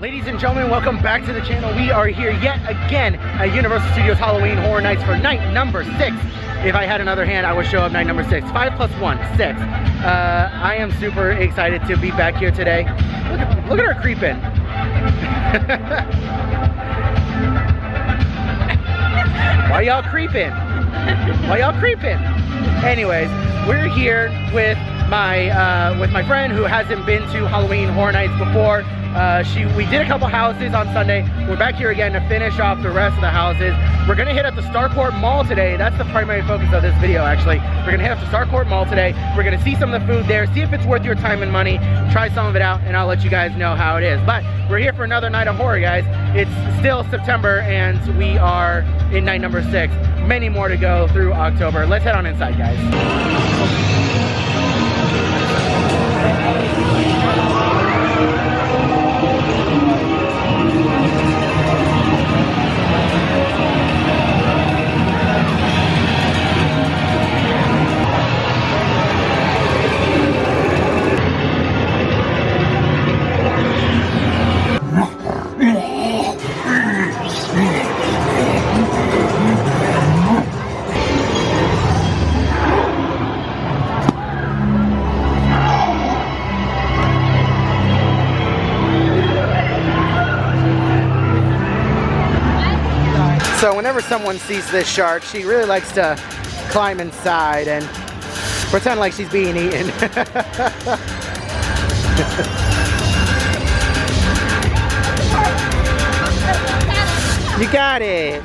Ladies and gentlemen, welcome back to the channel. We are here yet again at Universal Studios Halloween Horror Nights for night number 6. If I had another hand, I would show up night number 6. 5 plus 1, 6. I am super excited to be back here today. Look at her creeping. Why y'all creeping? Why y'all creeping? Anyways, we're here with my friend who hasn't been to Halloween Horror Nights before. We did a couple houses on Sunday. We're back here again to finish off the rest of the houses. We're gonna hit up the Starcourt Mall today. That's the primary focus of this video, actually. We're gonna hit up the Starcourt Mall today. We're gonna see some of the food there, see if it's worth your time and money, try some of it out, and I'll let you guys know how it is. But we're here for another night of horror, guys. It's still September, and we are in night number 6. Many more to go through October. Let's head on inside, guys. So whenever someone sees this shark, she really likes to climb inside and pretend like she's being eaten. You got it.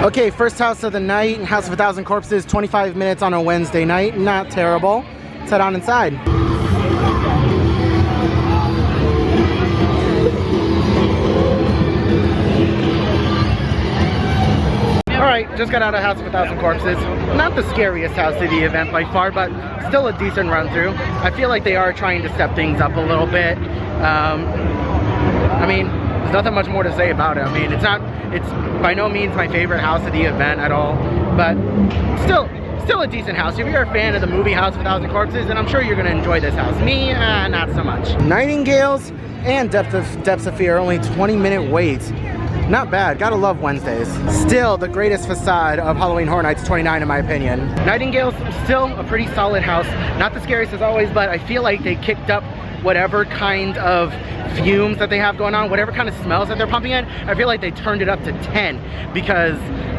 Okay, first house of the night, House of a Thousand Corpses, 25 minutes on a Wednesday night. Not terrible. Let's head on inside. Alright, just got out of House of a Thousand Corpses. Not the scariest house of the event by far, but still a decent run through. I feel like they are trying to step things up a little bit. I mean, there's nothing much more to say about it. I mean, it's by no means my favorite house of the event at all, but still a decent house. If you're a fan of the movie House of a Thousand Corpses, then I'm sure you're gonna enjoy this house. Me, not so much. Nightingales and Depths of Fear, only 20-minute wait. Not bad, gotta love Wednesdays. Still the greatest facade of Halloween Horror Nights 29 in my opinion. Nightingales, still a pretty solid house. Not the scariest as always, but I feel like they kicked up whatever kind of fumes that they have going on, whatever kind of smells that they're pumping in. I feel like they turned it up to 10 because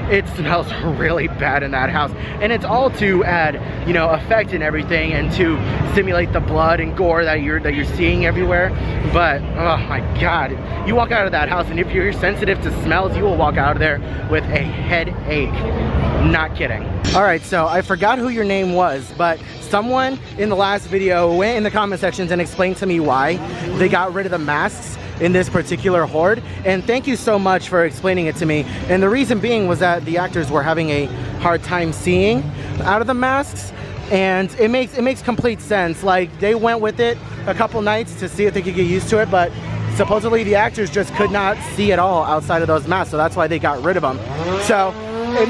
it smells really bad in that house, and it's all to add, you know, effect and everything, and to simulate the blood and gore that you're seeing everywhere. But oh my god, you walk out of that house, and if you're sensitive to smells, you will walk out of there with a headache. Not kidding. All right, so I forgot who your name was, but someone in the last video went in the comment sections and explained to me why they got rid of the masks in this particular horde, and thank you so much for explaining it to me. And the reason being was that the actors were having a hard time seeing out of the masks, and it makes complete sense. Like, they went with it a couple nights to see if they could get used to it, but supposedly the actors just could not see at all outside of those masks, so that's why they got rid of them. So it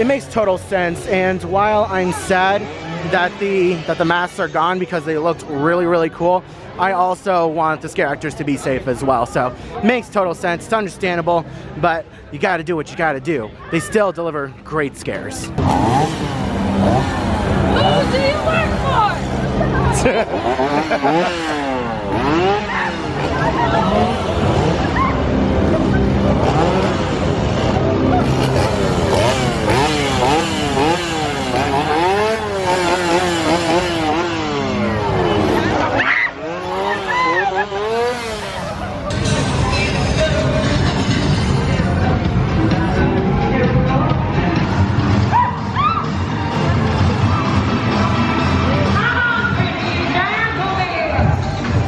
makes total sense. And while I'm sad that the masks are gone because they looked really cool, I also want the scare actors to be safe as well. So makes total sense. It's understandable, but you got to do what you got to do. They still deliver great scares. Who do you work for?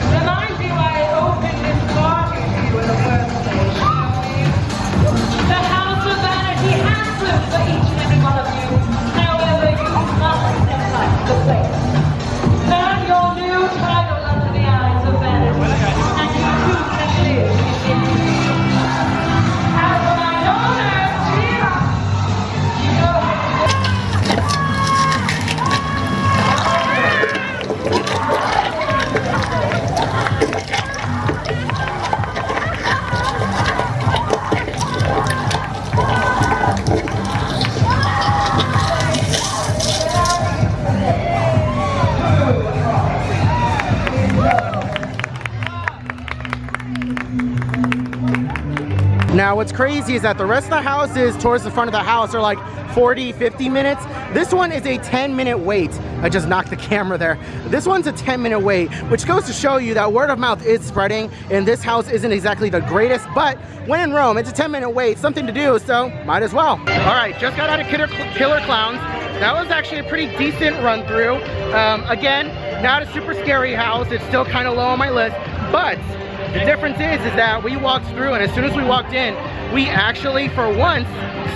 Remind you I opened this car Now what's crazy is that the rest of the houses towards the front of the house are like 40, 50 minutes. This one is a 10-minute wait. I just knocked the camera there. This one's a 10-minute wait, which goes to show you that word of mouth is spreading, and this house isn't exactly the greatest, but when in Rome, it's a 10-minute wait, something to do, so might as well. All right, just got out of Killer Klowns. That was actually a pretty decent run through. Again, not a super scary house. It's still kind of low on my list, but the difference is that we walked through, and as soon as we walked in, we actually, for once,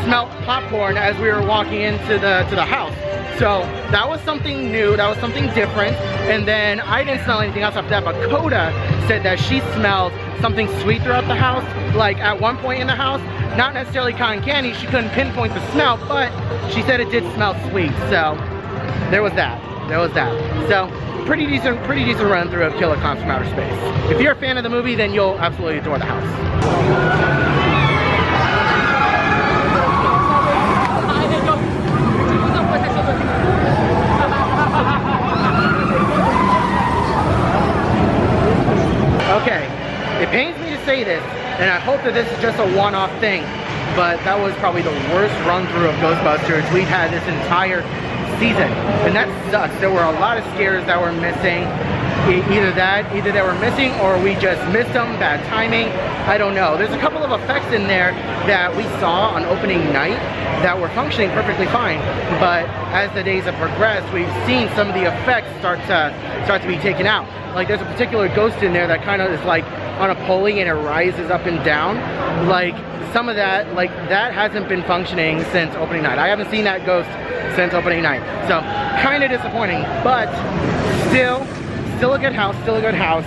smelled popcorn as we were walking into the house. So that was something new, that was something different. And then I didn't smell anything else after that, but Coda said that she smelled something sweet throughout the house. Like at one point in the house, not necessarily cotton candy, she couldn't pinpoint the smell, but she said it did smell sweet. So there was that, So pretty decent run through of Killer Klowns from Outer Space. If you're a fan of the movie, then you'll absolutely adore the house. Okay, it pains me to say this, and I hope that this is just a one-off thing, but that was probably the worst run-through of Ghostbusters we've had this entire season, and that sucks. There were a lot of scares that were missing. Either they were missing or we just missed them, bad timing, I don't know. There's a couple of effects in there that we saw on opening night that were functioning perfectly fine, but as the days have progressed, we've seen some of the effects start to be taken out. Like there's a particular ghost in there that kind of is like on a pulley and it rises up and down. Like some of that, like that hasn't been functioning since opening night. I haven't seen that ghost since opening night, so kind of disappointing, but still a good house,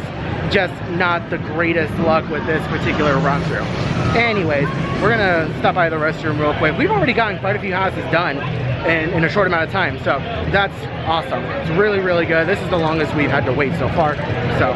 just not the greatest luck with this particular run through. Anyways, we're gonna stop by the restroom real quick. We've already gotten quite a few houses done in a short amount of time, so that's awesome. It's really good. This is the longest we've had to wait so far, so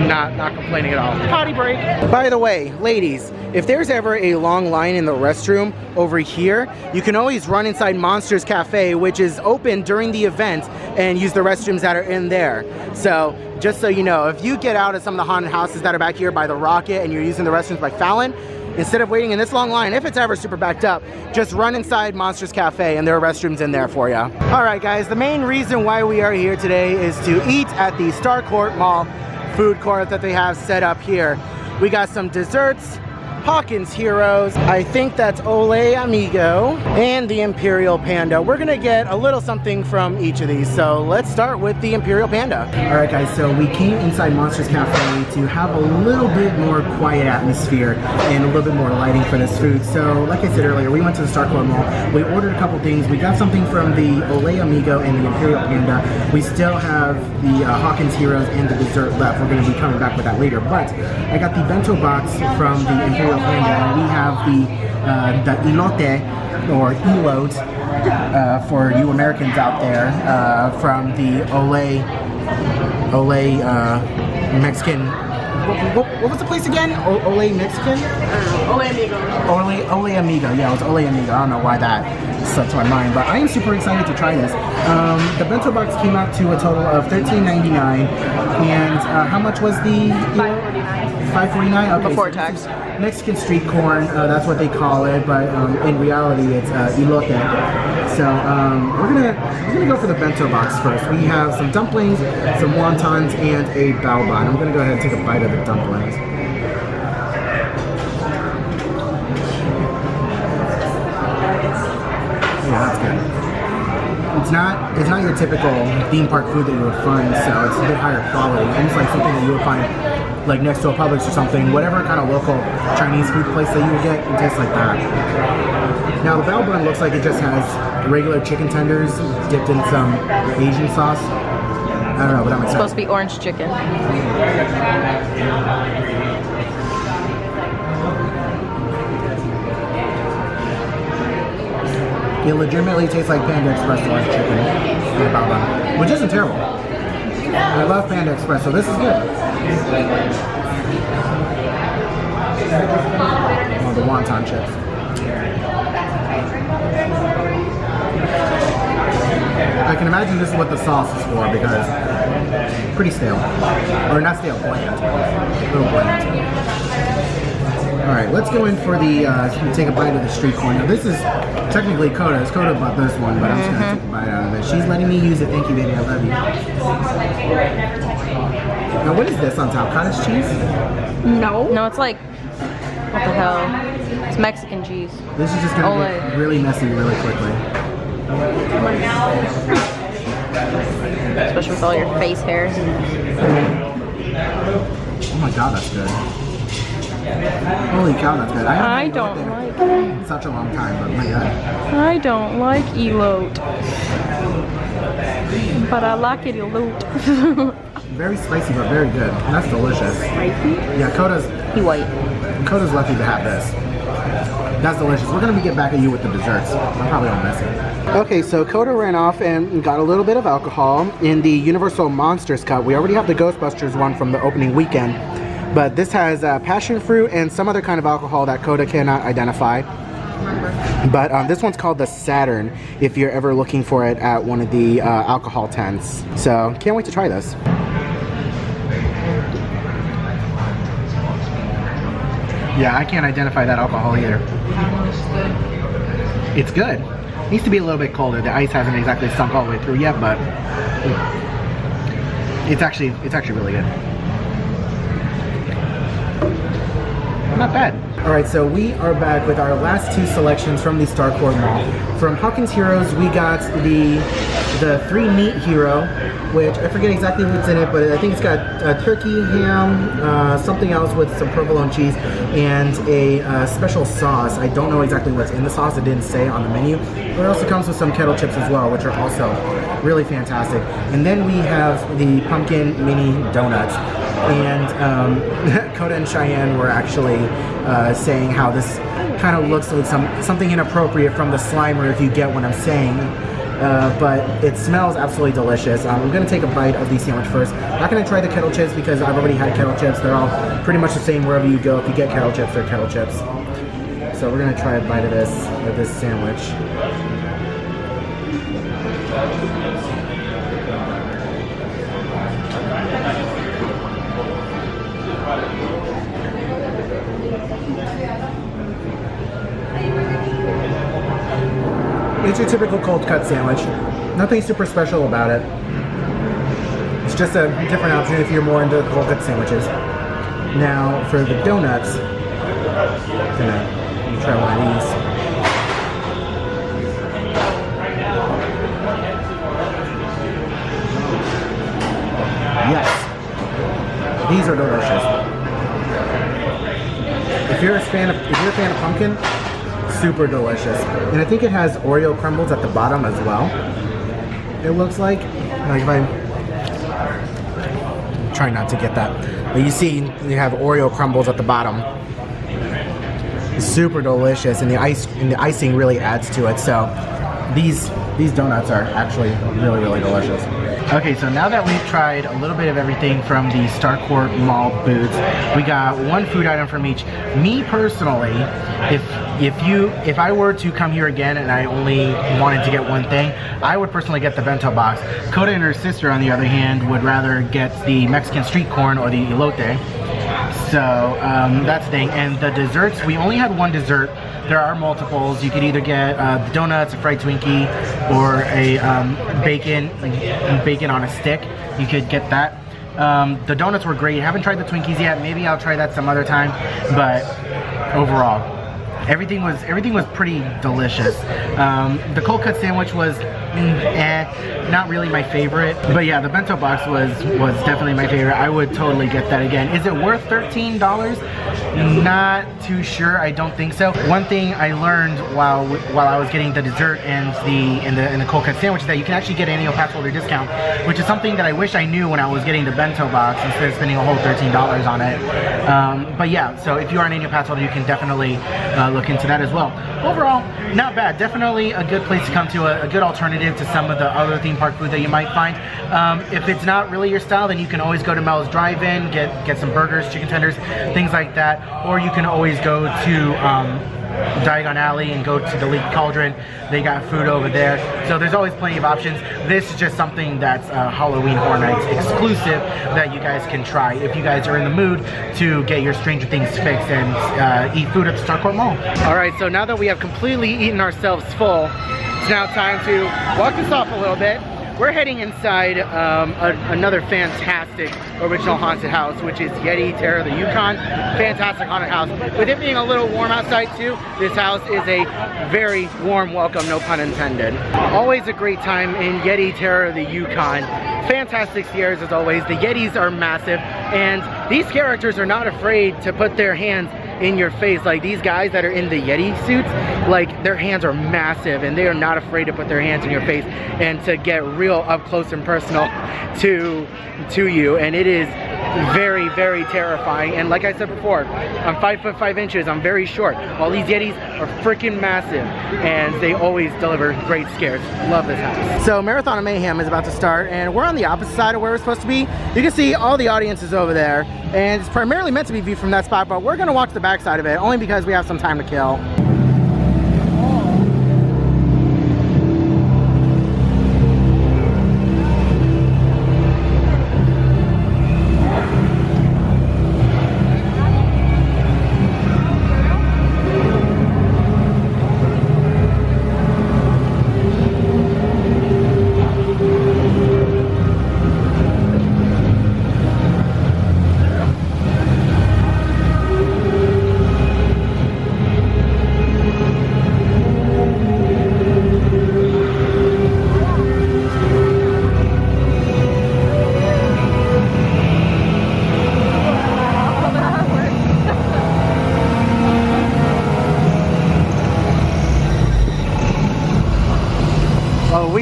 not complaining at all. Potty break. By the way, ladies, if there's ever a long line in the restroom over here, you can always run inside Monsters Cafe, which is open during the event, and use the restrooms that are in there. So just so you know, if you get out of some of the haunted houses that are back here by the Rocket and you're using the restrooms by Fallon, instead of waiting in this long line, if it's ever super backed up, just run inside Monsters Cafe and there are restrooms in there for you. All right guys, the main reason why we are here today is to eat at the Starcourt Mall Food Court that they have set up here. We got some desserts, Hawkins Heroes, I think that's Ole Amigo, and the Imperial Panda. We're gonna get a little something from each of these, so let's start with the Imperial Panda. All right guys, so we came inside Monsters Cafe to have a little bit more quiet atmosphere and a little bit more lighting for this food. So like I said earlier, we went to the Starcourt Mall, we ordered a couple things, we got something from the Ole Amigo and the Imperial Panda. We still have the Hawkins Heroes and the dessert left. We're gonna be coming back with that later, but I got the bento box from the Imperial Panda, and we have the elote or elote for you Americans out there from the Ole Mexican. What was the place again? Ole Mexican? Ole Amigo. Ole Amigo. Yeah, it was Ole Amigo. I don't know why that slipped to my mind, but I am super excited to try this. The bento box came out to a total of $13.99, and how much was the? $5.49. Okay, before so tax. Mexican street corn. That's what they call it, but in reality, it's elote. So we're gonna go for the bento box first. We have some dumplings, some wontons, and a bao bun. I'm gonna go ahead and take a bite of the dumplings. Yeah, that's good. It's not your typical theme park food that you would find, so it's a bit higher quality. Almost like something that you would find like next to a Publix or something, whatever kind of local Chinese food place that you would get, it tastes like that. Now the bao bun looks like it just has regular chicken tenders dipped in some Asian sauce. I don't know, but I'm excited. It's supposed to be orange chicken. It legitimately tastes like Panda Express orange chicken in the bao bun, which isn't terrible. I love Panda Express, so this is good. Oh, the wonton chips. I can imagine this is what the sauce is for, because pretty stale. Or not stale, bland. A little bland. All right, let's go in for the, take a bite of the street corn. Now this is technically Coda's. Coda bought this one, but I'm just gonna take a bite out of it. She's letting me use it. Thank you, baby, I love you. Now what is this on top? Cottage cheese? No. No, it's like, what the hell? It's Mexican cheese. This is just gonna get really messy really quickly. Especially with all your face hairs. Oh my god, that's good. Holy cow, that's good. I don't like it. Such a long time, but my god. I don't like elote. But I like it elote. Very spicy, but very good. And that's delicious. Spicy? Yeah, Coda's lucky to have this. That's delicious. We're gonna get back at you with the desserts. I'm probably all messy. Okay, so Coda ran off and got a little bit of alcohol in the Universal Monsters cup. We already have the Ghostbusters one from the opening weekend, but this has passion fruit and some other kind of alcohol that Coda cannot identify. But this one's called the Saturn, if you're ever looking for it at one of the alcohol tents. So, can't wait to try this. Yeah, I can't identify that alcohol either. It's good. It needs to be a little bit colder. The ice hasn't exactly sunk all the way through yet, but it's actually really good. Not bad. Alright, so we are back with our last two selections from the Starcourt Mall. From Hawkins Heroes, we got the 3 meat hero, which I forget exactly what's in it, but I think it's got turkey, ham, something else with some provolone cheese, and a special sauce. I don't know exactly what's in the sauce. It didn't say on the menu. But it also comes with some kettle chips as well, which are also really fantastic. And then we have the pumpkin mini donuts. And Coda and Cheyenne were actually saying how this kind of looks like something inappropriate from the Slimer, if you get what I'm saying. But it smells absolutely delicious. I'm going to take a bite of the sandwich first. I'm not going to try the kettle chips because I've already had kettle chips. They're all pretty much the same wherever you go. If you get kettle chips, they're kettle chips. So we're going to try a bite of this sandwich. It's your typical cold cut sandwich. Nothing super special about it. It's just a different option if you're more into cold cut sandwiches. Now for the donuts, I'm gonna try one of these. Yes, these are delicious. If you're a fan of pumpkin, super delicious. And I think it has Oreo crumbles at the bottom as well. It looks like if I'm trying not to get that, but you see you have Oreo crumbles at the bottom. It's super delicious, and the icing really adds to it. So these donuts are actually really delicious. Okay, so now that we've tried a little bit of everything from the Starcourt Mall booths, we got one food item from each. Me personally, if I were to come here again and I only wanted to get one thing, I would personally get the bento box. Coda and her sister, on the other hand, would rather get the Mexican street corn or the elote. So that's the thing. And the desserts, we only had one dessert. There are multiples. You could either get the donuts, a fried Twinkie, or a bacon on a stick. You could get that. The donuts were great. I haven't tried the Twinkies yet. Maybe I'll try that some other time. But overall, everything was pretty delicious. The cold cut sandwich was not really my favorite, but yeah, the bento box was definitely my favorite. I would totally get that again. Is it worth $13? Not too sure. I don't think so. One thing I learned while I was getting the dessert and the cold cut sandwich is that you can actually get an annual pass holder discount, which is something that I wish I knew when I was getting the bento box instead of spending a whole $13 on it. But yeah, so if you are an annual pass holder, you can definitely look into that as well. Overall, not bad. Definitely a good place to come to, a good alternative to some of the other theme park food that you might find. If it's not really your style, then you can always go to Mel's Drive-In, get some burgers, chicken tenders, things like that. Or you can always go to Diagon Alley and go to the Leaky Cauldron. They got food over there. So there's always plenty of options. This is just something that's Halloween Horror Nights exclusive that you guys can try if you guys are in the mood to get your Stranger Things fix and eat food at the Starcourt Mall. Alright, so now that we have completely eaten ourselves full, it's now time to walk this off a little bit. We're heading inside another fantastic original haunted house, which is Yeti, Terror of the Yukon. Fantastic haunted house. With it being a little warm outside too, this house is a very warm welcome, no pun intended. Always a great time in Yeti, Terror of the Yukon. Fantastic scares as always. The Yetis are massive, and these characters are not afraid to put their hands in your face. Like these guys that are in the Yeti suits, like their hands are massive and they are not afraid to put their hands in your face and to get real up close and personal to you, and it is very, very terrifying. And like I said before, I'm 5'5". I'm very short. All these Yetis are freaking massive and they always deliver great scares. Love this house. So Marathon of Mayhem is about to start and we're on the opposite side of where we're supposed to be. You can see all the audiences over there and it's primarily meant to be viewed from that spot, but we're gonna watch the back side of it only because we have some time to kill.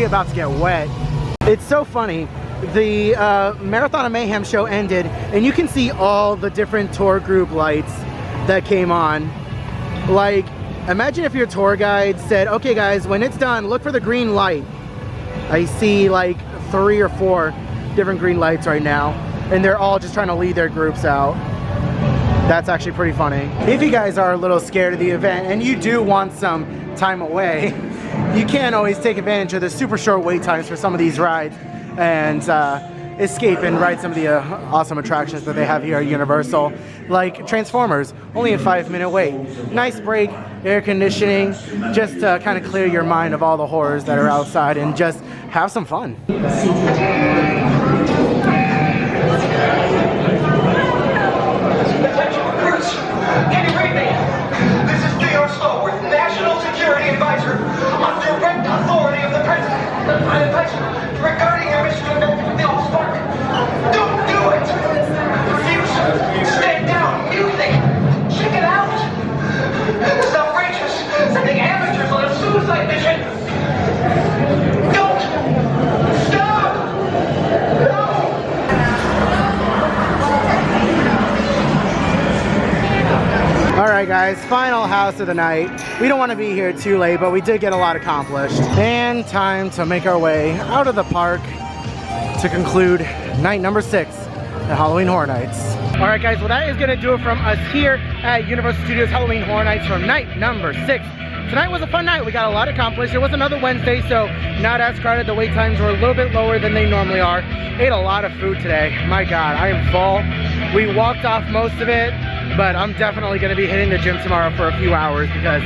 About to get wet. It's so funny. The Marathon of Mayhem show ended and you can see all the different tour group lights that came on. Like, imagine if your tour guide said, okay guys, when it's done, look for the green light. I see like 3 or 4 different green lights right now and they're all just trying to lead their groups out. That's actually pretty funny. If you guys are a little scared of the event and you do want some time away, you can always take advantage of the super short wait times for some of these rides and escape and ride some of the awesome attractions that they have here at Universal, like Transformers, only a 5-minute wait. Nice break, air conditioning, just to kind of clear your mind of all the horrors that are outside and just have some fun. Regarding your mission to invent the old spark, don't do it! Refuse! Stand down! Music! Check it out! This is outrageous! Sending amateurs on a suicide mission! Don't! Stop! No! Alright guys, final house of the night. We don't want to be here too late, but we did get a lot accomplished. And time to make our way out of the park to conclude night number 6 at Halloween Horror Nights. Alright guys, well that is going to do it from us here at Universal Studios Halloween Horror Nights from night number 6. Tonight was a fun night. We got a lot accomplished. It was another Wednesday, so not as crowded. The wait times were a little bit lower than they normally are. Ate a lot of food today. My God, I am full. We walked off most of it, but I'm definitely going to be hitting the gym tomorrow for a few hours because,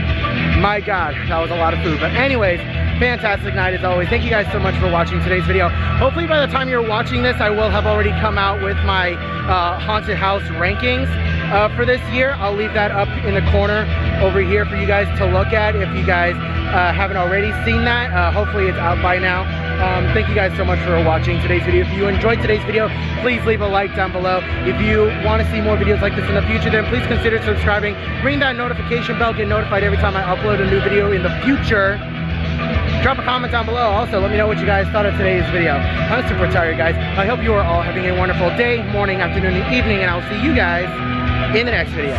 my God, that was a lot of food. But anyways, fantastic night as always. Thank you guys so much for watching today's video. Hopefully by the time you're watching this, I will have already come out with my haunted house rankings for this year. I'll leave that up in the corner over here for you guys to look at if you guys haven't already seen that. Hopefully it's out by now. Thank you guys so much for watching today's video. If you enjoyed today's video, please leave a like down below. If you want to see more videos like this in the future, then please consider subscribing. Ring that notification bell, get notified every time I upload a new video in the future. Drop a comment down below. Also, let me know what you guys thought of today's video. I'm super tired, guys. I hope you are all having a wonderful day, morning, afternoon, and evening, and I'll see you guys in the next video.